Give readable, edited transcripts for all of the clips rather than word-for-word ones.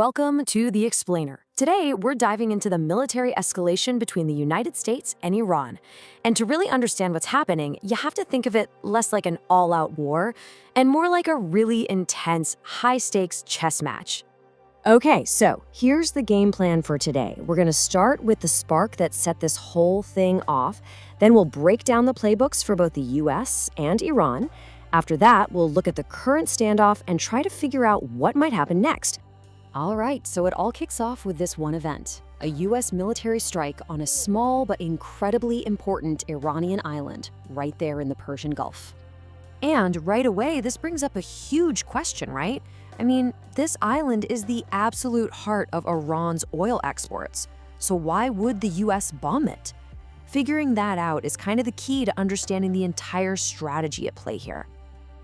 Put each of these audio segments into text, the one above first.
Welcome to The Explainer. Today, we're diving into the military escalation between the United States and Iran. And to really understand what's happening, you have to think of it less like an all-out war and more like a really intense, high-stakes chess match. Okay, so here's the game plan for today. We're going to start with the spark that set this whole thing off. Then we'll break down the playbooks for both the US and Iran. After that, we'll look at the current standoff and try to figure out what might happen next. All right, so it all kicks off with this one event, a US military strike on a small but incredibly important Iranian island right there in the Persian Gulf. And right away, this brings up a huge question, right? I mean, this island is the absolute heart of Iran's oil exports. So why would the US bomb it? Figuring that out is kind of the key to understanding the entire strategy at play here.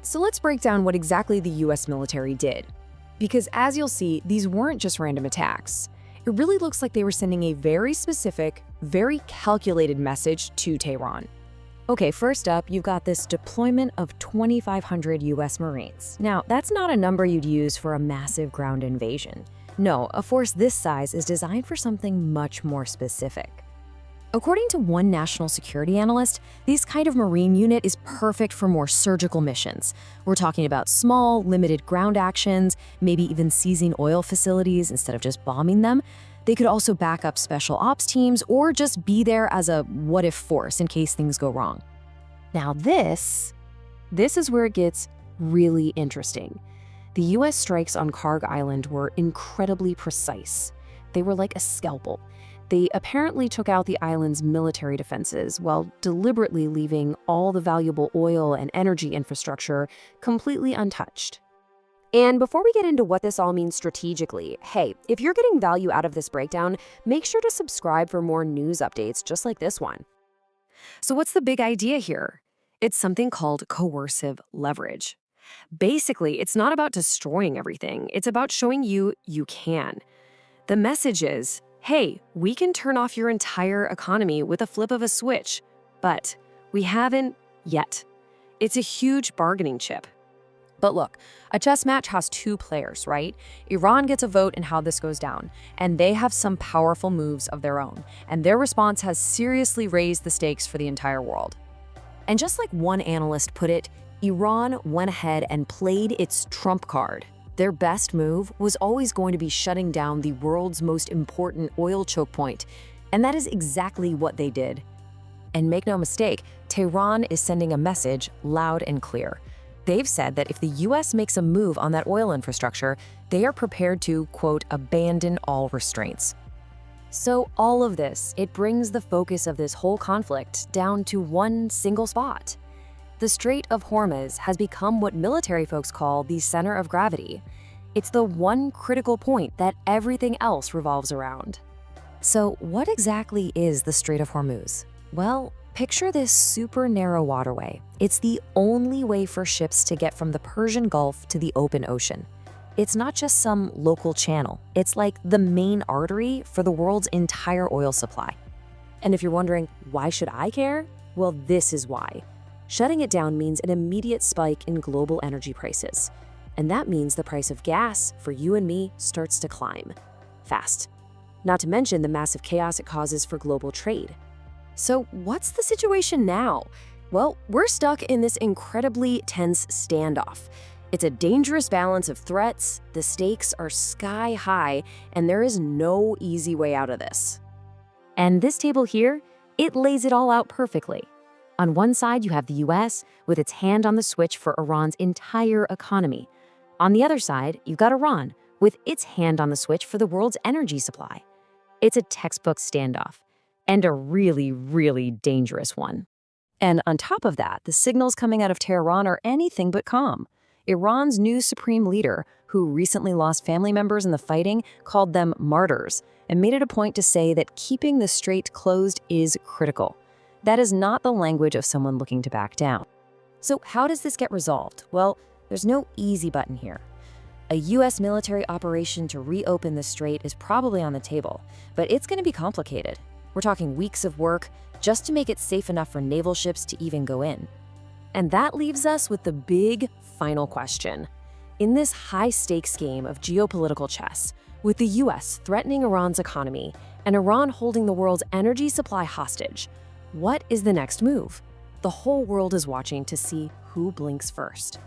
So let's break down what exactly the US military did. Because as you'll see, these weren't just random attacks. It really looks like they were sending a very specific, very calculated message to Tehran. Okay, first up, you've got this deployment of 2,500 US Marines. Now, that's not a number you'd use for a massive ground invasion. No, a force this size is designed for something much more specific. According to one national security analyst, this kind of Marine unit is perfect for more surgical missions. We're talking about small, limited ground actions, maybe even seizing oil facilities instead of just bombing them. They could also back up special ops teams or just be there as a what-if force in case things go wrong. Now this is where it gets really interesting. The US strikes on Kharg Island were incredibly precise. They were like a scalpel. They apparently took out the island's military defenses while deliberately leaving all the valuable oil and energy infrastructure completely untouched. And before we get into what this all means strategically, hey, if you're getting value out of this breakdown, make sure to subscribe for more news updates just like this one. So what's the big idea here? It's something called coercive leverage. Basically, it's not about destroying everything. It's about showing you can. The message is, hey, we can turn off your entire economy with a flip of a switch, but we haven't yet. It's a huge bargaining chip. But look, a chess match has two players, right? Iran gets a vote in how this goes down, and they have some powerful moves of their own, and their response has seriously raised the stakes for the entire world. And just like one analyst put it, Iran went ahead and played its trump card. Their best move was always going to be shutting down the world's most important oil choke point, and that is exactly what they did. And make no mistake, Tehran is sending a message loud and clear. They've said that if the US makes a move on that oil infrastructure, they are prepared to, quote, abandon all restraints. So all of this, it brings the focus of this whole conflict down to one single spot. The Strait of Hormuz has become what military folks call the center of gravity. It's the one critical point that everything else revolves around. So what exactly is the Strait of Hormuz? Well, picture this super narrow waterway. It's the only way for ships to get from the Persian Gulf to the open ocean. It's not just some local channel. It's like the main artery for the world's entire oil supply. And if you're wondering, why should I care? Well, this is why. Shutting it down means an immediate spike in global energy prices. And that means the price of gas for you and me starts to climb fast. Not to mention the massive chaos it causes for global trade. So what's the situation now? Well, we're stuck in this incredibly tense standoff. It's a dangerous balance of threats, the stakes are sky high, and there is no easy way out of this. And this table here, it lays it all out perfectly. On one side, you have the US with its hand on the switch for Iran's entire economy. On the other side, you've got Iran with its hand on the switch for the world's energy supply. It's a textbook standoff, and a really, really dangerous one. And on top of that, the signals coming out of Tehran are anything but calm. Iran's new supreme leader, who recently lost family members in the fighting, called them martyrs and made it a point to say that keeping the strait closed is critical. That is not the language of someone looking to back down. So how does this get resolved? Well, there's no easy button here. A US military operation to reopen the strait is probably on the table, but it's going to be complicated. We're talking weeks of work just to make it safe enough for naval ships to even go in. And that leaves us with the big final question. In this high-stakes game of geopolitical chess, With the US threatening Iran's economy and Iran holding the world's energy supply hostage, what is the next move? The whole world is watching to see who blinks first.